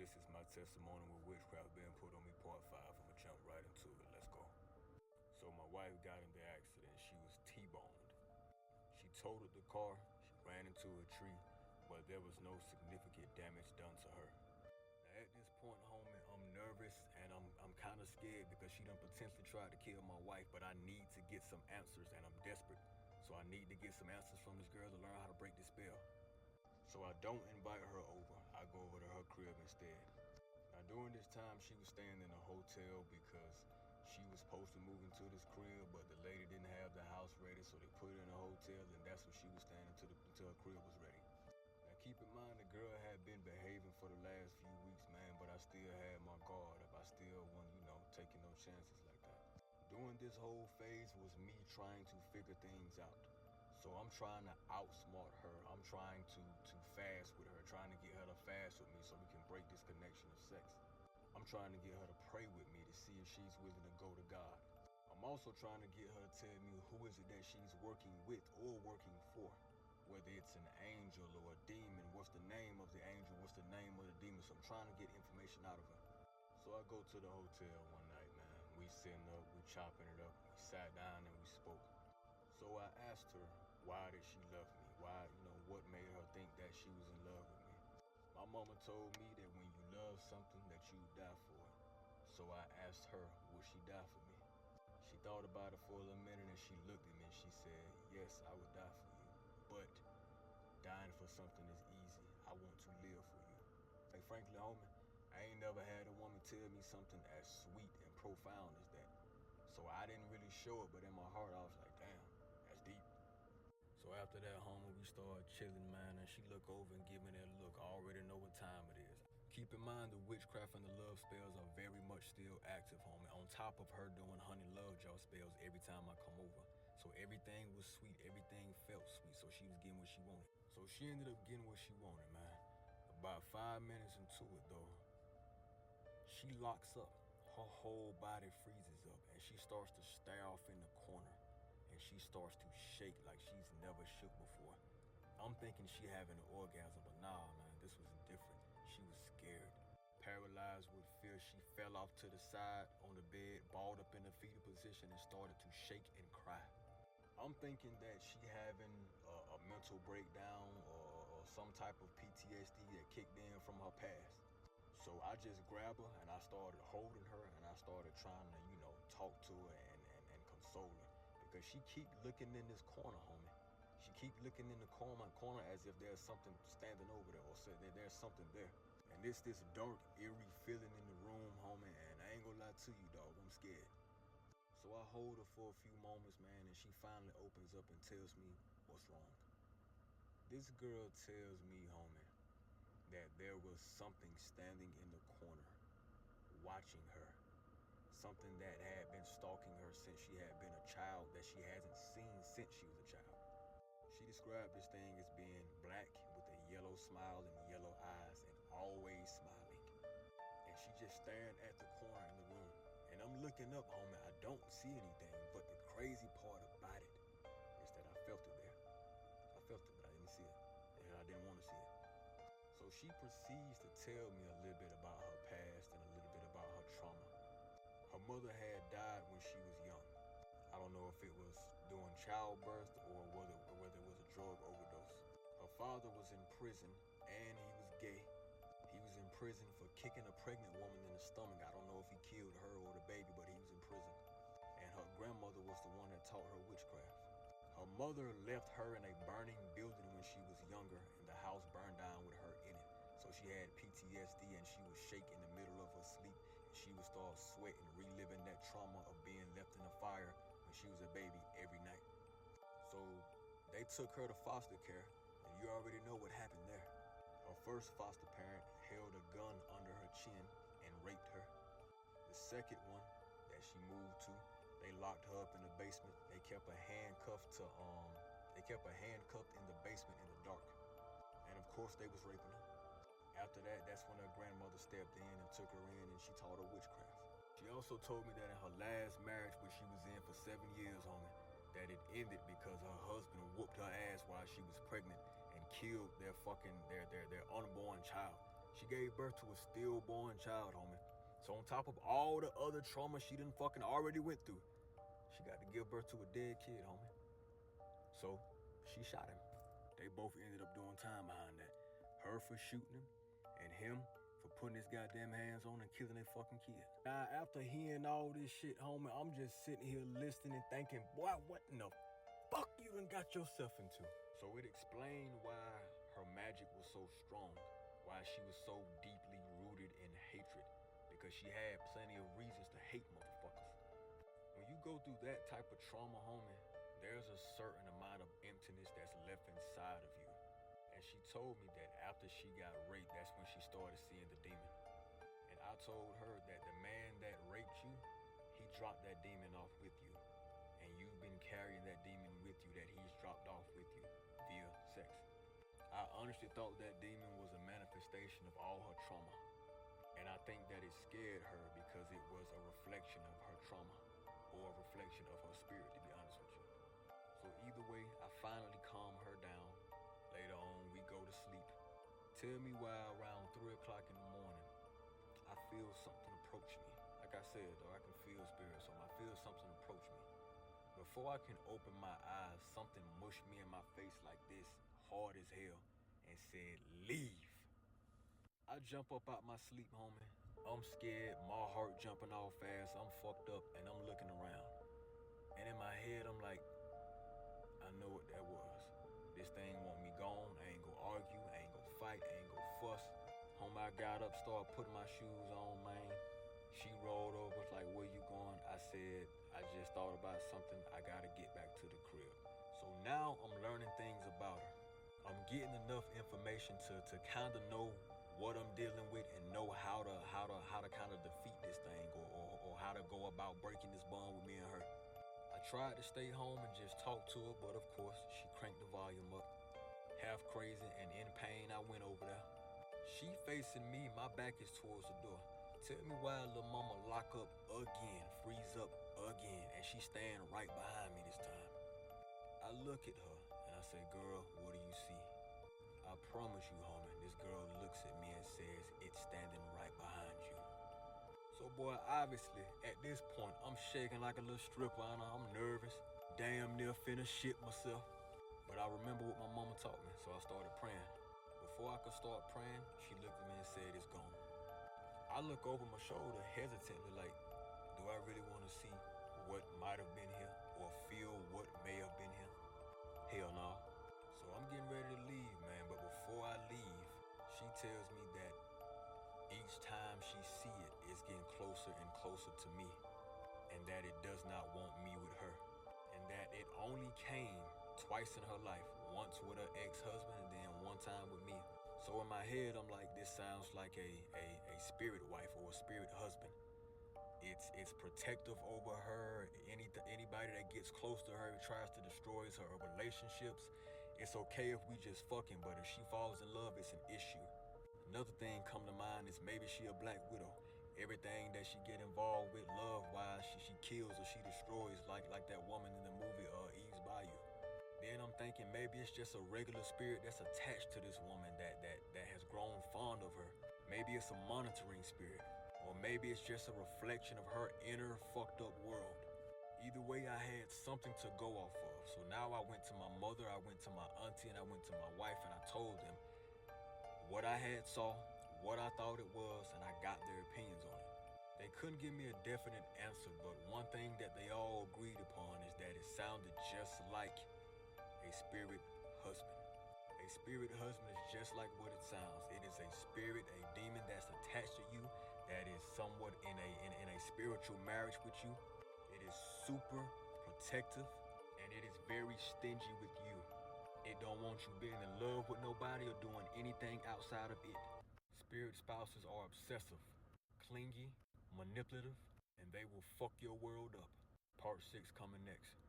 This is my testimony with witchcraft being put on me, part 5. I'ma jump right into it. Let's go. So my wife got in the accident. She was T-boned. She totaled the car, she ran into a tree, but there was no significant damage done to her. Now at this point, homie, I'm nervous and I'm kind of scared because she done potentially tried to kill my wife, but I need to get some answers and I'm desperate. So I need to get some answers from this girl to learn how to break this spell. So I don't invite her over. I go over to her crib instead. Now during this time, she was staying in a hotel because she was supposed to move into this crib, but the lady didn't have the house ready, so they put her in a hotel, and that's where she was staying until her crib was ready. Now keep in mind, the girl had been behaving for the last few weeks, man, but I still had my guard up. I still wasn't, taking no chances like that. During this whole phase was me trying to figure things out. So I'm trying to outsmart her. I'm trying to fast with her, trying to get her to fast with me so we can break this connection of sex. I'm trying to get her to pray with me to see if she's willing to go to God. I'm also trying to get her to tell me who is it that she's working with or working for. Whether it's an angel or a demon, what's the name of the angel, what's the name of the demon. So I'm trying to get information out of her. So I go to the hotel one night, man. We sitting up, we chopping it up. We sat down and we spoke. So I asked her, why did she love me? Why, what made her think that she was in love with me? My mama told me that when you love something that you die for it. So I asked her, would she die for me? She thought about it for a little minute and she looked at me and she said, yes, I would die for you. But dying for something is easy. I want to live for you. Like frankly, homie, I ain't never had a woman tell me something as sweet and profound as that. So I didn't really show it, but in my heart I was like, damn, that's deep. So after that, homie, we started chilling, man, and she look over and give me that look. I already know what time it is. Keep in mind, the witchcraft and the love spells are very much still active, homie. On top of her doing honey love jar spells every time I come over. So everything was sweet, everything felt sweet, so she was getting what she wanted. So she ended up getting what she wanted, man. About 5 minutes into it, though, she locks up. Her whole body freezes up, and she starts to stare off in the corner. And she starts to shake like she's never shook before. I'm thinking she having an orgasm, but nah, man, this was different. She was scared. Paralyzed with fear, she fell off to the side on the bed, balled up in the fetal position, and started to shake and cry. I'm thinking that she having a mental breakdown or some type of PTSD that kicked in from her past. So I just grabbed her and I started holding her and I started trying to, talk to her and console her. Because she keep looking in this corner, homie. She keep looking in the corner as if there's something standing over there or said that there's something there. And it's this dark, eerie feeling in the room, homie, and I ain't gonna lie to you, dog, I'm scared. So I hold her for a few moments, man, and she finally opens up and tells me what's wrong. This girl tells me, homie, that there was something standing in the corner, watching her. Something that had been stalking her since she had been a child that she hasn't seen since she was a child. She described this thing as being black with a yellow smile and yellow eyes and always smiling. And she just staring at the corner in the room. And I'm looking up, homie, I don't see anything, but the crazy part about it is that I felt it there. I felt it, but I didn't see it. And I didn't want to see it. So she proceeds to tell me a little bit about her past and a little bit about her trauma. Her mother had died when she was young. I don't know if it was during childbirth or whether it was a drug overdose. Her father was in prison and he was gay. He was in prison for kicking a pregnant woman in the stomach. I don't know if he killed her or the baby, but he was in prison. And her grandmother was the one that taught her witchcraft. Her mother left her in a burning building when she was younger and the house burned down with her in it. So she had PTSD and she would shake in the middle of her sleep and she would start sweating, reliving that trauma of being left in the fire when she was a baby every night. So they took her to foster care and you already know what happened there. Her first foster parent held a gun under her chin and raped her. The second one that she moved to, they locked her up in the basement. They kept her handcuffed in the basement in the dark. And of course they was raping her. After that, that's when her grandmother stepped in and took her in and she taught her witchcraft. She also told me that in her last marriage, which she was in for 7 years, homie, that it ended because her husband whooped her ass while she was pregnant and killed their unborn child. She gave birth to a stillborn child, homie. So on top of all the other trauma she done fucking already went through, she got to give birth to a dead kid, homie. So she shot him. They both ended up doing time behind that. Her for shooting him, and him for putting his goddamn hands on and killing their fucking kid. Now, after hearing all this shit, homie, I'm just sitting here listening and thinking, boy, what in the fuck you done got yourself into? So it explained why her magic was so strong, why she was so deeply rooted in hatred, because she had plenty of reasons to hate motherfuckers. When you go through that type of trauma, homie, there's a certain amount of emptiness that's left inside of you. And she told me that after she got raped, that's when she started seeing the demon. And I told her that the man that raped you, he dropped that demon off with you. And you've been carrying that demon with you that he's dropped off with you via sex. I honestly thought that demon was a manifestation of all her trauma. And I think that it scared her because it was a reflection of her trauma, or a reflection of her spirit, to be honest with you. So either way, I finally calmed her down. Later on, we go to sleep. Tell me why around 3 o'clock in the morning, I feel something approach me. Like I said, though, I can feel spirit, so I feel something approach me. Before I can open my eyes, something mushed me in my face like this, hard as hell, and said, leave. I jump up out my sleep, homie. I'm scared, my heart jumping all fast, I'm fucked up, and I'm looking around. And in my head, I'm like, I know what that was. This thing want me gone. I ain't gonna argue, I ain't gonna fight, I ain't gonna fuss. Homie, I got up, started putting my shoes on, man. She rolled over, was like, where you going? I said, I just thought about something. I gotta get back to the crib. So now I'm learning things about her. I'm getting enough information to kind of know what I'm dealing with and know how to kind of defeat this thing, or how to go about breaking this bond with me and her. I tried to stay home and just talk to her, but of course, she cranked the volume up. Half crazy and in pain, I went over there. She facing me, my back is towards the door. Tell me why little mama lock up again, freeze up again, and she standing right behind me this time. I look at her and I say, girl, what do you see? I promise you, homie, this girl looks at me and says, it's standing right behind you. So boy, obviously, at this point, I'm shaking like a little stripper, and I'm nervous, damn near finna shit myself. But I remember what my mama taught me, so I started praying. Before I could start praying, she looked at me and said, it's gone. I look over my shoulder hesitantly like, do I really want to see what might have been here, or feel what may have been here? Hell no. So I'm getting ready to leave, man, but before I leave, she tells me that each time she see it, it's getting closer and closer to me, and that it does not want me with her, and that it only came twice in her life, once with her ex-husband and then one time with me. So in my head, I'm like, this sounds like a spirit wife or a spirit husband. It's protective over her. Anybody that gets close to her tries to destroy her relationships. It's okay if we just fucking, but if she falls in love, it's an issue. Another thing come to mind is maybe she a black widow. Everything that she get involved with love-wise, she kills or she destroys, like that woman in the movie Eve's Bayou. Then I'm thinking maybe it's just a regular spirit that's attached to this woman that has grown fond of her. Maybe it's a monitoring spirit. Or maybe it's just a reflection of her inner fucked up world. Either way, I had something to go off of. So now I went to my mother, I went to my auntie, and I went to my wife, and I told them what I had saw, what I thought it was, and I got their opinions on it. They couldn't give me a definite answer, but one thing that they all agreed upon is that it sounded just like a spirit husband. A spirit husband is just like what it sounds. It is a spirit, a demon that's attached to you, that is somewhat in a spiritual marriage with you. It is super protective, and it is very stingy with you. It don't want you being in love with nobody or doing anything outside of it. Spirit spouses are obsessive, clingy, manipulative, and they will fuck your world up. Part 6 coming next.